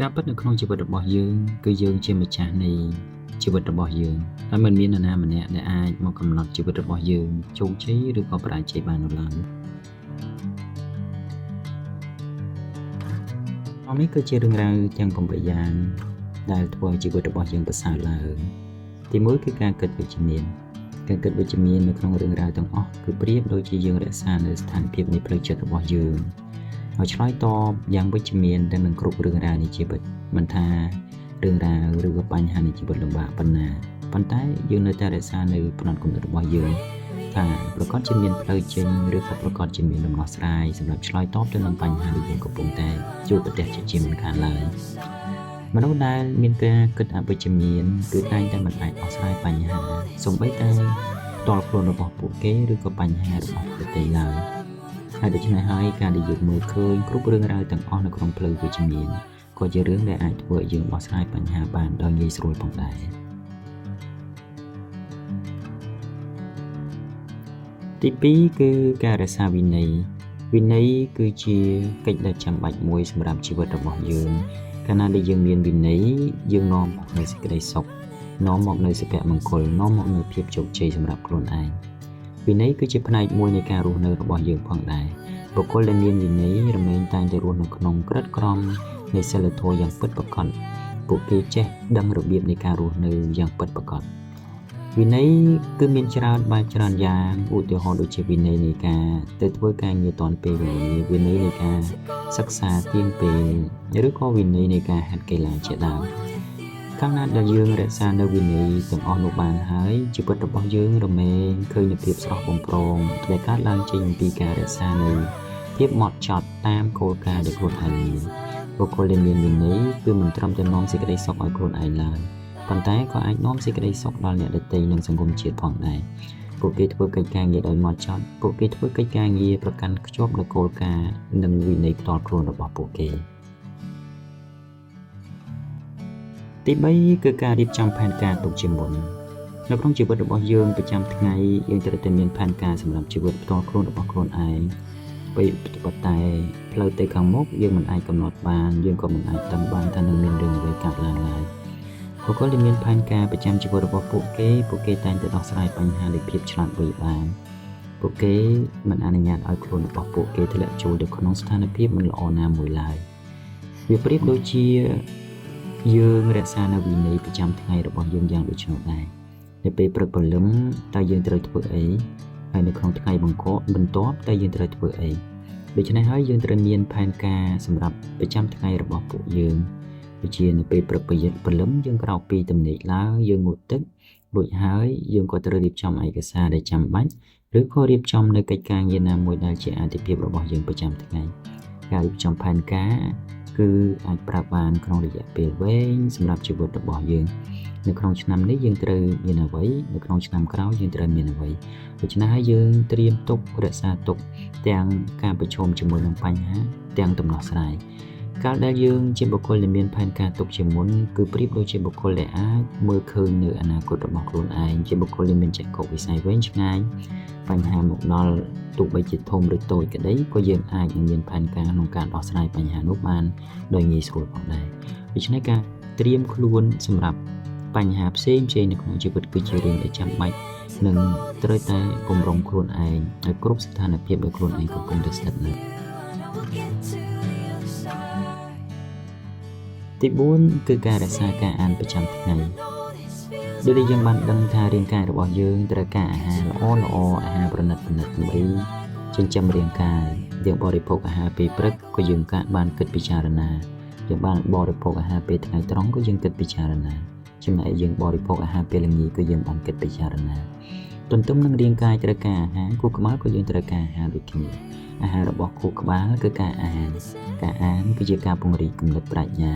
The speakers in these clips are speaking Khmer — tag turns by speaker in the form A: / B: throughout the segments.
A: ការពិតនៅក្នុងជីវិតរបស់យើងគឺយើងជាម្ចាស់នៃជីវិតរបស់យើងហើយមិនមាននរណាម្នាក់ដែលអាចមកកំណត់ជីវិតរបស់យើងជោគជ័យឬក៏បរាជ័យបាននោះឡើយនេះគឺជារឿងរ៉ាវទាំង8យ៉ាងដែលធ្វើឲ្យជីវិតរបស់យើងប្រសើរឡើងទី1គឺការគិតវិជ្ជមានការគិតវិជ្ជមាននៅក្នុងរឿងរ៉ាវទាំងអស់គឺប្រៀបដូចជាយើងរក្សានៅស្ថានភាពនៃផ្លូវចិត្តរបស់យើងឲ្យឆ្លើយតបយ៉ាងវិជ្ជមានទៅនឹងគ្រប់រឿងរ៉ាវនៃជីវិតមិនថារឿងរ៉ាវឬក៏បញ្ហានៃជីវិតលំបាកប៉ុណ្ណាប៉ុន្តែយើងនៅតែរក្សានៅផ្នត់គំនិតរបស់យើងថាប្រកាសជាមានផ្លូវចេញឬក៏ប្រកាសជាមានដំណោះស្រាយសម្រាប់ឆ្លើយតបទៅនឹងបញ្ហាដែលយើងកំពុងតែជួបប្រទះជាមិនខានឡើយមនុស្សដែលមានការគិតអវិជ្ជមានគឺតែងតែមិនអាចដោះស្រាយបញ្ហាសូម្បីតែផ្ទាល់ខ្លួនរបស់ពួកគេឬក៏បញ្ហារបស់ប្រទេសឡើយហើយដូច្នេះហើយការដែលយើងមើលឃើញគ្រប់រឿងរ៉ាវទាំងអស់នៅក្នុងផ្លូវវិជ្ជមានក៏ជារឿងដែលអាចធ្វើឲ្យយើងដោះស្រាយបញ្ហាបានដោយងាយស្រួលផងដែរទី2គឺការរក្សាវិន័យគឺជាកិច្ចដែលចាំបាច់មួយសម្រាប់ជីវិតរបស់យើងកាលណាដែលយើងមានវិន័យយើងនាំមកនូវសេចក្តីសុខនាំមកនូវសុភមង្គលនាំមកនូវភាពជោគជ័យសម្រាប់ខ្លួនឯងវិន័យគឺជាផ្នែកមួយនៃការរស់នៅរបស់យើងផងដែរបុគ្គលដែលមានវិន័យរមែងតែងតែរស់នៅក្នុងក្រិតក្រមនៃសីលធម៌យ៉ាងពិតប្រាកដពួកគេចេះដឹងរបៀបនៃការរស់នៅយ៉ាងពិតប្រាកដវិន័យគឺមានច្រើនបែបច្រើនយ៉ាងឧទាហរណ៍ដូចជាវិន័យនៃការទៅធ្វើការងារតាន់ពេលវេលាវិន័យនៃការសិក្សាទៀងពេលឬក៏វិន័យនៃការហាត់កីឡាជាដើមកាលណាដែលយើងរក្សានៅវិន័យទាំងអស់នោះបានហើយជីវិតរបស់យើងរមែងឃើញនូវភាពស្រស់បំព្រងដែលកើតឡើងចេញពីការរក្សានៅភាពហ្មត់ចត់តាមគោលការណ៍ដែលខ្លួនឯងមានបុគ្គលដែលមានវិន័យគឺមិនត្រឹមតែនាំសេចក្តីសុខឲ្យខ្លួនឯងឡើយប៉ុន្តែក៏អាចនាំសេចក្តីសុខដល់អ្នកដទៃនិងសង្គមជាតិផងដែរពួកគេធ្វើកិច្ចការងារដោយហ្មត់ចត់ពួកគេធ្វើកិច្ចការងារប្រកាន់ខ្ជាប់នូវគោលការណ៍និងវិន័យផ្ទាល់ខ្លួនរបស់ពួកគេទី3គឺការរៀបចំផែនការទុកជាមុននៅក្នុងជីវិតរបស់យើងប្រចាំថ្ងៃយើងត្រូវតែមានផែនការសម្រាប់ជីវិតផ្ទាល់ខ្លួនរបស់ខ្លួនឯងប៉ុន្តែផ្លូវទៅខាងមុខយើងមិនអាចកំណត់បានយើងក៏មិនអាចដឹងបានថានឹងមានរឿងអ្វីកើតឡើងឡើយបុគ្គលដែលមានផែនការប្រចាំជីវិតរបស់ពួកគេតែងតែដោះស្រាយបញ្ហាដោយភាពឆ្លាតវៃបានពួកគេមិនអនុញ្ញាតឲ្យខ្លួនរបស់ពួកគេធ្លាក់ចូលទៅក្នុងស្ថានភាពមិនល្អណាមួយឡើយវាប្រៀបដូចជាយើងរក្សានៅវិន័យប្រចាំថ្ងៃរបស់យើងយ៉ាងដូចនោះដែរនៅពេលព្រឹកព្រលឹមតើយើងត្រូវធ្វើអីហើយនៅក្នុងថ្ងៃបន្ទាប់តើយើងត្រូវធ្វើអីដូច្នេះហើយយើងត្រូវមានផែនការសម្រាប់ប្រចាំថ្ងៃរបស់ពួកយើងដូចជានៅពេលព្រឹកព្រលឹមយើងក្រោកពីទំនេរឡើងយើងងូតទឹករួចហើយយើងក៏ត្រូវរៀបចំឯកសារដែលចាំបាច់ឬក៏រៀបចំនៅកិច្ចការងារណាមួយដែលជាអាទិភាពរបស់យើងប្រចាំថ្ងៃការរៀបចំផែនការគឺអាចប្រើបានក្នុងរយៈពេលវែងសម្រាប់ជីវិតរបស់យើងនៅក្នុងឆ្នាំនេះយើងត្រូវមានអ្វីនៅក្នុងឆ្នាំក្រោយយើងត្រូវមានអ្វីដូច្នេះហើយយើងត្រៀមទុករក្សាទុកទាំងការប្រឈមជាមួយនឹងបញ្ហាទាំងដំណោះស្រាយកាលដែលយើងជាបុគ្គលដែលមានផែនការទុកជាមុនគឺប្រៀបដូចជាបុគ្គលដែលអាចមើលឃើញនៅអនាគតរបស់ខ្លួនឯងជាបុគ្គលដែលមានចក្ខុវិស័យវែងឆ្ងាយបញ្ហាមកដល់ទោះបីជាធំឬតូចក្តីក៏យើងអាចនឹងមានផែនការក្នុងការដោះស្រាយបញ្ហានោះបានដោយងាយស្រួលផងដែរដូច្នេះការត្រៀមខ្លួនសម្រាប់បញ្ហាផ្សេងនៅក្នុងជីវិតគឺជារឿងដែលចាំបាច់និងត្រូវតែពង្រឹងខ្លួនឯងឲ្យគ្រប់ស្ថានភាពដែលខ្លួនឯងកំពុងតែស្ថិតនៅទី4គឺការរក្សាការអានប្រចាំថ្ងៃដូចដែលយើងបានដឹងថារាងកាយរបស់យើងត្រូវការអាហារល្អអាហារប្រណិតដើម្បីចិញ្ចឹមរាងកាយយើងបរិភោគអាហារពេលព្រឹកក៏យើងបានគិតពិចារណាយើងបានបរិភោគអាហារពេលថ្ងៃត្រង់ក៏យើងគិតពិចារណាចំណែកយើងបរិភោគអាហារពេលល្ងាចក៏យើងបានគិតពិចារណាទន្ទឹមនឹងរាងកាយត្រូវការអាហារខួរក្បាលក៏យើងត្រូវការអាហារដូចគ្នាអាហាររបស់ខួរក្បាលគឺការអានគឺជាការពង្រីកគំនិតប្រាជ្ញា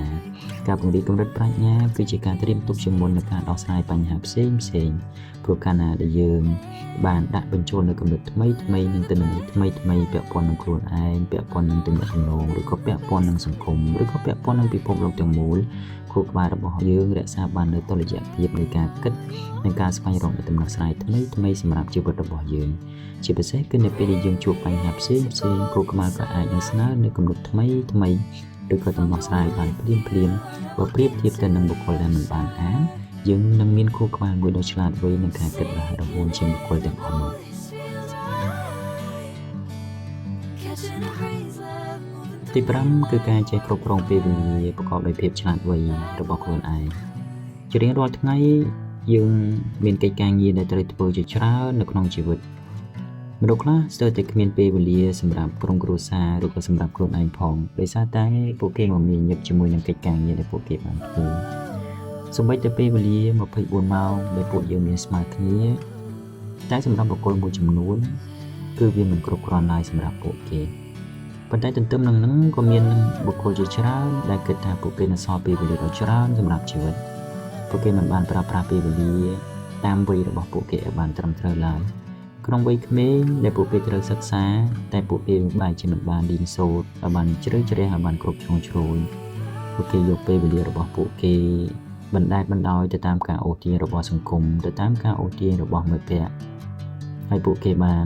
A: ការពង្រីកគំនិតប្រាជ្ញាគឺជាការត្រៀមទុកជាមុននៅការដោះស្រាយបញ្ហាផ្សេងព្រោះកាលណាដែលយើងបានដាក់បញ្ចូលនៅគំនិតថ្មីនិងទិន្នន័យថ្មីពាក់ព័ន្ធនឹងខ្លួនឯងពាក់ព័ន្ធនឹងទំនាក់ទំនងឬក៏ពាក់ព័ន្ធនឹងសង្គមឬក៏ពាក់ព័ន្ធនឹងពិភពលោកទាំងមូលខួរក្បាលរបស់យើងរក្សាបាននូវតុល្យភាពនៃការគិតនិងការស្វែងរកដំណោះស្រាយថ្មីសម្រាប់ជីវិតរបស់យើងជាពិសេសគឺនៅពេលដែលយើងជួបបញ្ហាផ្សេងខួរក្បាលក៏អាចនឹងស្នើនៅគំនិតថ្មី ឬក៏ដំណោះស្រាយបានភ្លាមបើប្រៀបធៀបទៅនឹងបុគ្គលដែលមិនបានអានយើងនឹងមានខួរក្បាលមួយដ៏ឆ្លាតវៃនឹងការគិតរហ័សរហួនជាងបុគ្គលទាំងអស់នោះទី5គឺការចេះគ្រប់គ្រងពេលវេលាប្រកបដោយភាពឆ្លាតវៃរបស់ខ្លួនឯងជារៀងរាល់ថ្ងៃយើងមានកិច្ចការងារដែលត្រូវធ្វើជាច្រើននៅក្នុងជីវិតមនុស្សខ្លះស្ទើរតែគ្មានពេលវេលាសម្រាប់ក្រុមគ្រួសារឬក៏សម្រាប់ខ្លួនឯងផងដោយសារតែពួកគេមមាញឹកជាមួយនឹងកិច្ចការងារដែលពួកគេបានធ្វើសូម្បីតែពេលវេលា24ម៉ោងដែលពួកយើងមានស្មើគ្នាតែសម្រាប់បុគ្គលមួយចំនួនគឺវាមិនគ្រប់គ្រាន់ឡើយសម្រាប់ពួកគេប៉ុន្តែទន្ទឹមនឹងហ្នឹងក៏មានបុគ្គលជាច្រើនដែលគិតថាពួកគេនៅសល់ពេលវេលាដ៏ច្រើនសម្រាប់ជីវិតពួកគេមិនបានប្រើប្រាស់ពេលវេលាតាមវ័យរបស់ពួកគេឲ្យបានត្រឹមត្រូវឡើយក្នុងវ័យក្មេងដែលពួកគេត្រូវសិក្សាតែពួកគេបែរជាមិនបានរៀនសូត្រឲ្យបានជ្រៅជ្រះឲ្យបានគ្រប់ជ្រុងជ្រោយពួកគេយកពេលវេលារបស់ពួកគេបណ្តែតបណ្ដោយទៅតាមការអូសទាញរបស់សង្គមទៅតាមការអូសទាញរបស់មិត្តភ័ក្តិហើយពួកគេបាន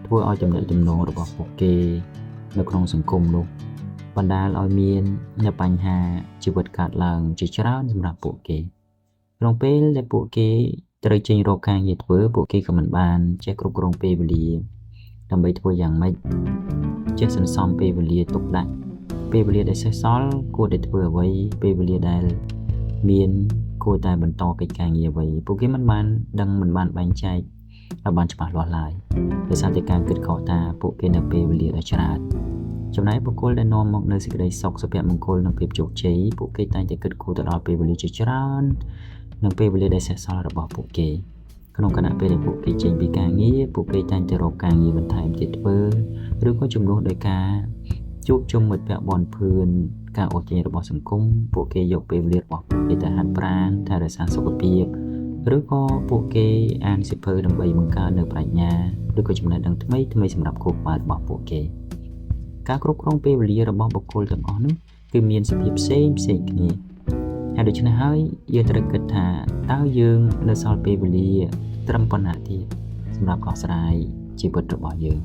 A: ធ្វើឲ្យចំណុចទំនងរបស់ពួកគេនៅក្នុងសង្គមនោះបណ្ដាលឲ្យមានបញ្ហាជីវិតកើតឡើងជាច្រើនសម្រាប់ពួកគេក្នុងពេលដែលពួកគេត្រូវចេញរកការងារធ្វើពួកគេក៏មិនបានចេះគ្រប់គ្រងពេលវេលាដើម្បីធ្វើយ៉ាងម៉េចចេះសន្សំពេលវេលាទុកដាក់ពេលវេលាដែលសេសសល់គួរតែធ្វើអ្វីពេលវេលាដែលមានគួរតែបន្តកិច្ចការងារអ្វីពួកគេមិនបានដឹងមិនបានបែងចែកឲ្យបានច្បាស់លាស់ឡើយដោយសារតែការគិតខុសថាពួកគេនៅពេលវេលាដ៏ច្រើនចំណែកបុគ្គលដែលនាំមកនៅសេចក្តីសុខសុភមង្គលនិងភាពជោគជ័យពួកគេតែងតែគិតគូរទៅដល់ពេលវេលាជាច្រើននិងពេលវេលាដែលសេសសល់របស់ពួកគេក្នុងគណៈពេលដែលពួកគេចេញពីការងារពួកគេតែងតែរកការងារបន្ថែមទៀតធ្វើឬក៏ជំនួសដោយការជួបជុំមិត្តភក្តិបន់ភឿនការអូសទាញរបស់សង្គមពួកគេយកពេលវេលារបស់ពួកគេទៅហាត់ប្រាណថែរក្សាសុខភាពឬក៏ពួកគេអានសៀវភៅដើម្បីបង្កើននូវប្រាជ្ញាឬក៏ចំណេះដឹងថ្មីសម្រាប់ខួរក្បាលរបស់ពួកគេការគ្រប់គ្រងពេលវេលារបស់បុគ្គលទាំងអស់នោះគឺមានសភាពផ្សេងគ្នាហើយដូច្នេះហើយយើងត្រូវគិតថាតើយើងនៅសល់ពេលវេលាត្រឹមប៉ុណ្ណាទៀតសម្រាប់ដោះស្រាយជីវិតរបស់យើង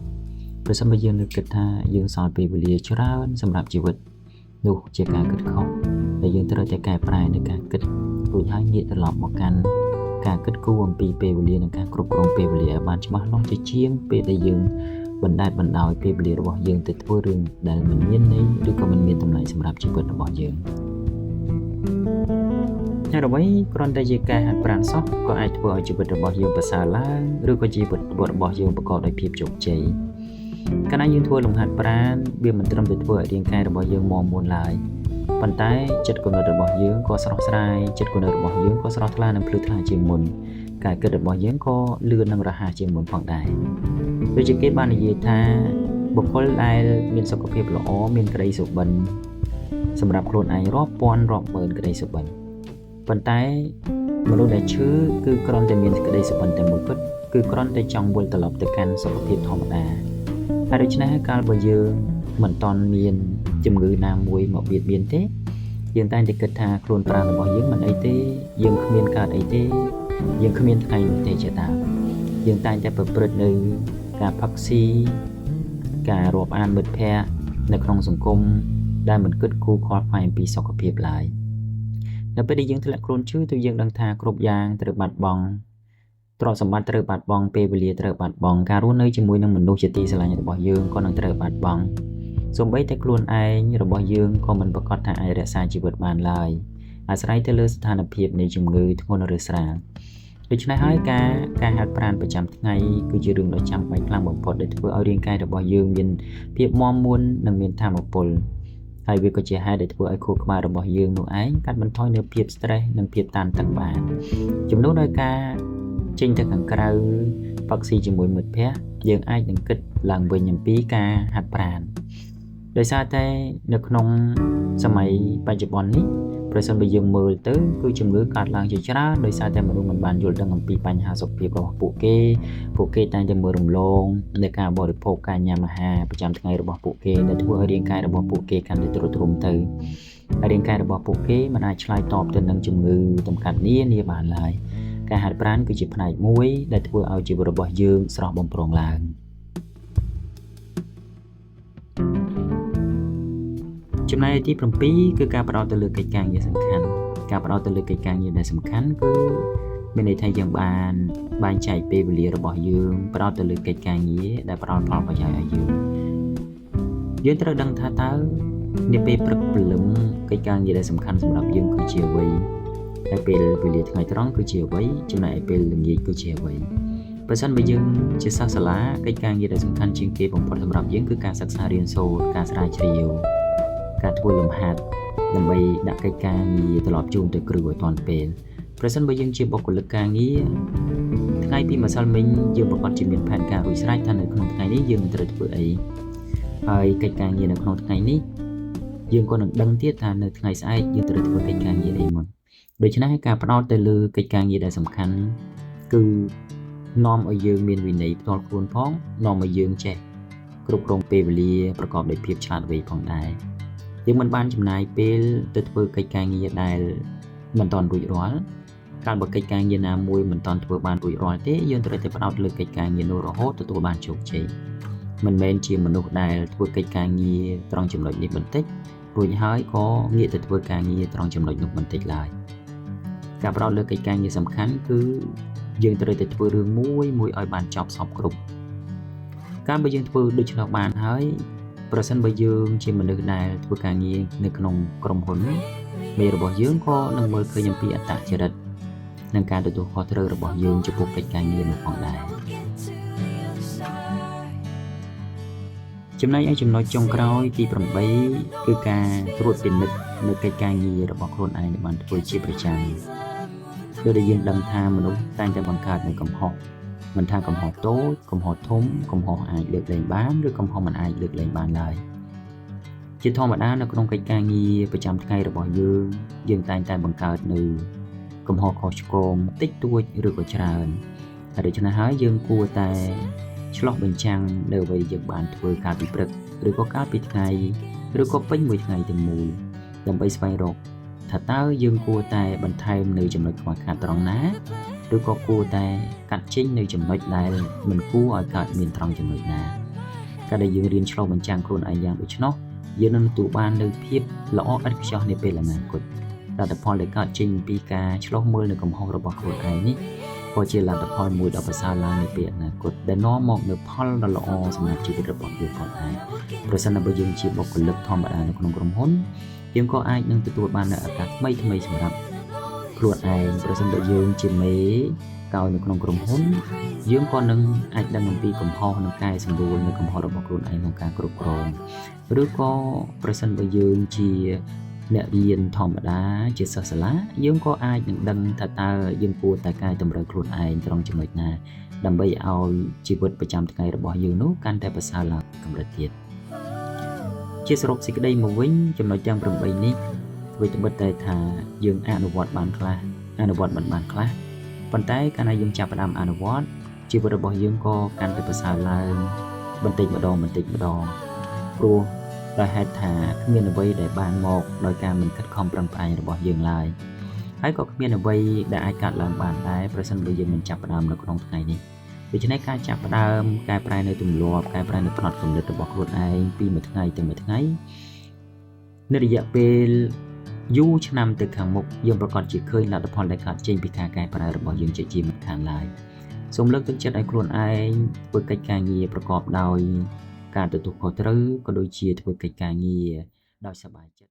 A: ប្រសិនបើយើងនឹកគិតថាយើងសល់ពេលវេលាច្រើនសម្រាប់ជីវិតនោះជាការគិតខុសដែលយើងត្រូវតែកែប្រែនៅការគិតរួចហើយងាកត្រឡប់មកកាន់ការគិតគូរអំពីពេលវេលានិងការគ្រប់គ្រងពេលវេលាឲ្យបានច្បាស់លាស់ជាងពេលដែលយើងបណ្តែតបណ្ដោយពេលវេលារបស់យើងទៅធ្វើរឿងដែលមិនមានន័យឬក៏មិនមានតម្លៃសម្រាប់ជីវិតរបស់យើងហើយអ្វីគ្រាន់តែជាការហាត់ប្រាណសោះក៏អាចធ្វើឲ្យជីវិតរបស់យើងប្រសើរឡើងឬក៏ជីវិតរបស់យើងប្រកបដោយភាពជោគជ័យកាលណាយើងធ្វើលំហាត់ប្រាណវាមិនត្រឹមតែធ្វើឲ្យរាងកាយរបស់យើងមាំមួនឡើយប៉ុន្តែចិត្តគំនិតរបស់យើងក៏ស្រស់ស្រាយចិត្តគំនិតរបស់យើងក៏ស្រស់ថ្លានិងភ្លឺថ្លាជាងមុនការគិតរបស់យើងក៏លឿននិងរហ័សជាងមុនផងដែរដូចជាគេបាននិយាយថាបុគ្គលដែលមានសុខភាពល្អមានក្តីសុបិនសម្រាប់ខ្លួនឯងរាប់ពាន់រាប់ម៉ឺនក្តីសុបិនប៉ុន្តែមនុស្សដែលឈឺគឺគ្រាន់តែមានក្តីសុបិនតែមួយគត់គឺគ្រាន់តែចង់វិលត្រឡប់ទៅកាន់សុខភាពធម្មតាហើយដូច្នេះកាលបើយើងមិនតន់មានជំងឺណាមួយមកបៀតបៀនទេយើងតែងតែគិតថាខ្លួនប្រាណរបស់យើងមិនអីទេយើងគ្មានកើតអីទេយើងគ្មានថ្ងៃនោះទេជាដើមយើងតែងតែប្រព្រឹត្តនៅការផឹកស៊ីការរាប់អានមិត្តភ័ក្តិនៅក្នុងសង្គមដែលមិនគិតគូរខ្វល់ខ្វាយអំពីសុខភាពឡើយនៅពេលដែលយើងធ្លាក់ខ្លួនឈឺទៅយើងដឹងថាគ្រប់យ៉ាងត្រូវបាត់បង់ទ្រព្យសម្បត្តិត្រូវបាត់បង់ពេលវេលាត្រូវបាត់បង់ការរស់នៅជាមួយនឹងមនុស្សជាទីស្រឡាញ់របស់យើងក៏នឹងត្រូវបាត់បង់សូម្បីតែខ្លួនឯងរបស់យើងក៏មិនប្រកាសថាអាចរក្សាជីវិតបានឡើយអាស្រ័យទៅលើស្ថានភាពនៃជំងឺធ្ងន់ឬស្រាលដូច្នេះហើយការហាត់ប្រាណប្រចាំថ្ងៃគឺជារឿងដ៏ចាំបាច់ខ្លាំងបំផុតដែលធ្វើឲ្យរាងកាយរបស់យើងមានភាពមាំមួននិងមានថាមពលហើយវាក៏ជាហេតុដែលធ្វើឲ្យខួរក្បាលរបស់យើងនោះឯងកាត់បន្ថយនូវភាព stress និងភាពតានតឹងបានជំនួសដោយការចេញទៅខាងក្រៅផឹកស៊ីជាមួយមិត្តភ័ក្តិយើងអាចនឹងគិតឡើងវិញអំពីការហាត់ប្រាណដោយសារតែនៅក្នុងសម័យបច្ចុប្បន្ននេះប្រសិនបើយើងមើលទៅគឺជំងឺកើតឡើងជាច្រើនដោយសារតែមនុស្សមិនបានយល់ដឹងអំពីបញ្ហាសុខភាពរបស់ពួកគេតែងតែមើលរំលងនៃការបរិភោគការញ៉ាំអាហារប្រចាំថ្ងៃរបស់ពួកគេដែលធ្វើឲ្យរាងកាយរបស់ពួកគេកាន់តែទ្រុឌទ្រោមទៅហើយរាងកាយរបស់ពួកគេមិនអាចឆ្លើយតបទៅនឹងជំងឺតម្កាត់នានាបានឡើយការហាត់ប្រាណគឺជាផ្នែកមួយដែលធ្វើឲ្យជីវិតរបស់យើងស្រស់បំព្រងឡើងជ ចំណែកទី7គឺការផ្ដោតទៅលើកិច្ចការងារសំខាន់ការផ្ដោតទៅលើកិច្ចការងារដែលសំខាន់គឺមានន័យថាយើងបានបែងចែកពេលវេលារបស់យើងផ្ដោតទៅលើកិច្ចការងារដែលផ្ដល់ផលប្រយោជន៍ឲ្យយើងត្រូវដឹងថាតើនាពេលព្រឹកព្រលឹមកិច្ចការងារដែលសំខាន់សម្រាប់យើងគឺជាអ្វីហើយពេលវេលាថ្ងៃត្រង់គឺជាអ្វីចំណែកពេលល្ងាចគឺជាអ្វីប្រសិនបើយើងជាសិស្សសាលាកិច្ចការងារដែលសំខាន់ជាងគេបំផុតសម្រាប់យើងគឺការសិក្សារៀនសូត្រការស្រាវជ្រាវការធ្វើលំហាត់ដើម្បីដាក់កិច្ចការងារត្រឡប់ជូនទៅគ្រូឲ្យទាន់ពេលប្រសិនបើយើងជាបុគ្គលិកការងារថ្ងៃពីម្សិលមិញយើងប្រកាសជាមានផែនការរួចស្រេចថានៅក្នុងថ្ងៃនេះយើងនឹងត្រូវធ្វើអីហើយកិច្ចការងារនៅក្នុងថ្ងៃនេះយើងក៏នឹងដឹងទៀតថានៅថ្ងៃស្អែកយើងត្រូវធ្វើកិច្ចការងារអីមុនដូច្នេះការផ្ដោតទៅលើកិច្ចការងារដែលសំខាន់គឺនាំឲ្យយើងមានវិន័យផ្ទាល់ខ្លួនផងនាំឲ្យយើងចេះគ្រប់គ្រងពេលវេលាប្រកបដោយភាពឆ្លាតវៃផងដែរយើងមិនបានចំណាយពេលទៅធ្វើកិច្ចការងារដែលមិនទាន់រួចរាល់កាលបើកិច្ចការងារណាមួយមិនទាន់ធ្វើបានរួចរាល់ទេយើងត្រូវតែផ្ដោតលើកិច្ចការងារនោះរហូតទទួលបានជោគជ័យមិនមែនជាមនុស្សដែលធ្វើកិច្ចការងារត្រង់ចំណុចនេះបន្តិចរួចហើយក៏ងាកទៅធ្វើការងារត្រង់ចំណុចនោះបន្តិចឡើយការផ្ដោតលើកិច្ចការងារសំខាន់គឺយើងត្រូវតែធ្វើរឿងមួយឲ្យបានចប់សពគ្រប់កាលបើយើងធ្វើដូច្នោះបានហើយប្រសិនបើយើងជាមនុស្សដែលធ្វើការងារនៅក្នុងក្រុមហ៊ុនមេរបស់យើងក៏នឹងមើលឃើញអំពីអត្តចរិតនិងការទទួលខុសត្រូវរបស់យើងចំពោះកិច្ចការងារនោះផងដែរចំណែកឯចំណុចចុងក្រោយទី8គឺការត្រួតពិនិត្យនៅកិច្ចការងាររបស់ខ្លួនឯងដែលបានធ្វើជាប្រចាំគឺដែលយើងដឹងថាមនុស្សតែងតែបង្កើតនៅកំហុសមិនថាកំហុសតូចកំហុសធំកំហុសអាចលើកលែងបានឬកំហុសមិនអាចលើកលែងបានឡើយជាធម្មតានៅក្នុងកិច្ចការងារប្រចាំថ្ងៃរបស់យើងតែងតែបង្កើតនៅកំហុសខុសឆ្គងតិចតួចឬក៏ច្រើនហើយដូច្នេះហើយយើងគួរតែឆ្លោះបញ្ចាំងនៅអ្វីដែលយើងបានធ្វើកាលពីព្រឹកឬក៏កាលពីថ្ងៃឬក៏ពេញមួយថ្ងៃទាំងមូលដើម្បីស្វែងរកថាតើយើងគួរតែបន្ថែមនៅចំណុចខ្វះខាតត្រង់ណាឬក៏គួរតែកាត់ចេញនៅចំណុចដែលមិនគួរឲ្យកើតមានត្រង់ចំណុចណាកាលដែលយើងរៀនឆ្លោះបញ្ចាំងខ្លួនឯងយ៉ាងដូច្នោះយើងនឹងទទួលបាននូវភាពល្អឥតខ្ចោះនាពេលអនាគតលទ្ធផលដែលកើតចេញពីការឆ្លោះមើលនៅកំហុសរបស់ខ្លួនឯងនេះក៏ជាលទ្ធផលមួយដ៏ប្រសើរឡើងនាពេលអនាគតដែលនាំមកនូវផលដ៏ល្អសម្រាប់ជីវិតរបស់យើងផងដែរប្រសិនបើយើងជាបុគ្គលិកធម្មតានៅក្នុងក្រុមហ៊ុនយើងក៏អាចនឹងទទួលបាននូវឱកាសថ្មីសម្រាប់ខ្លួនឯងប្រសិនបើយើងជាមេកោយនៅក្នុងក្រុមហ៊ុនយើងក៏នឹងអាចដឹងអំពីកំហុសនិងកែសម្រួលនៅកំហុសរបស់ខ្លួនឯងក្នុងការគ្រប់គ្រងឬក៏ប្រសិនបើយើងជាអ្នករៀនធម្មតាជាសិស្សសាលាយើងក៏អាចនឹងដឹងថាតើយើងគួរតែកែតម្រូវខ្លួនឯងត្រង់ចំណុចណាដើម្បីឲ្យជីវិតប្រចាំថ្ងៃរបស់យើងនោះកាន់តែប្រសើរឡើងកម្រិតទៀតជាសរុបសេចក្តីមកវិញចំណុចទាំង8នេះធ្វើត្បិតតែថាយើងអនុវត្តបានខ្លះអនុវត្តមិនបានខ្លះប៉ុន្តែកាលណាយើងចាប់ផ្ដើមអនុវត្តជីវិតរបស់យើងក៏កាន់តែប្រសើរឡើងបន្តិចម្ដងព្រោះដោយហេតុថាគ្មានអ្វីដែលបានមកដោយការមិនខិតខំប្រឹងប្រែងរបស់យើងឡើយហើយក៏គ្មានអ្វីដែលអាចកាត់ឡើងបានដែរប្រសិនបើយើងមិនចាប់ផ្ដើមនៅក្នុងថ្ងៃនេះដូច្នេះការចាប់ផ្ដើមកែប្រែនៅទម្លាប់កែប្រែនៅផ្នត់គំនិតរបស់ខ្លួនឯងពីមួយថ្ងៃទៅមួយថ្ងៃនៅរយៈពេលយូរឆ្នាំទៅខាងមុខយើងប្រកាសជាឃើញលទ្ធផលដែលកើតចេញពីការកែប្រែរបស់យើងជាមិនខានឡើយសូមលើកទឹកចិត្តឲ្យខ្លួនឯងធ្វើកិច្ចការងារប្រកបដោយការទទួលខុសត្រូវក៏ដូចជាធ្វើកិច្ចការងារដោយសប្បាយចិត្ត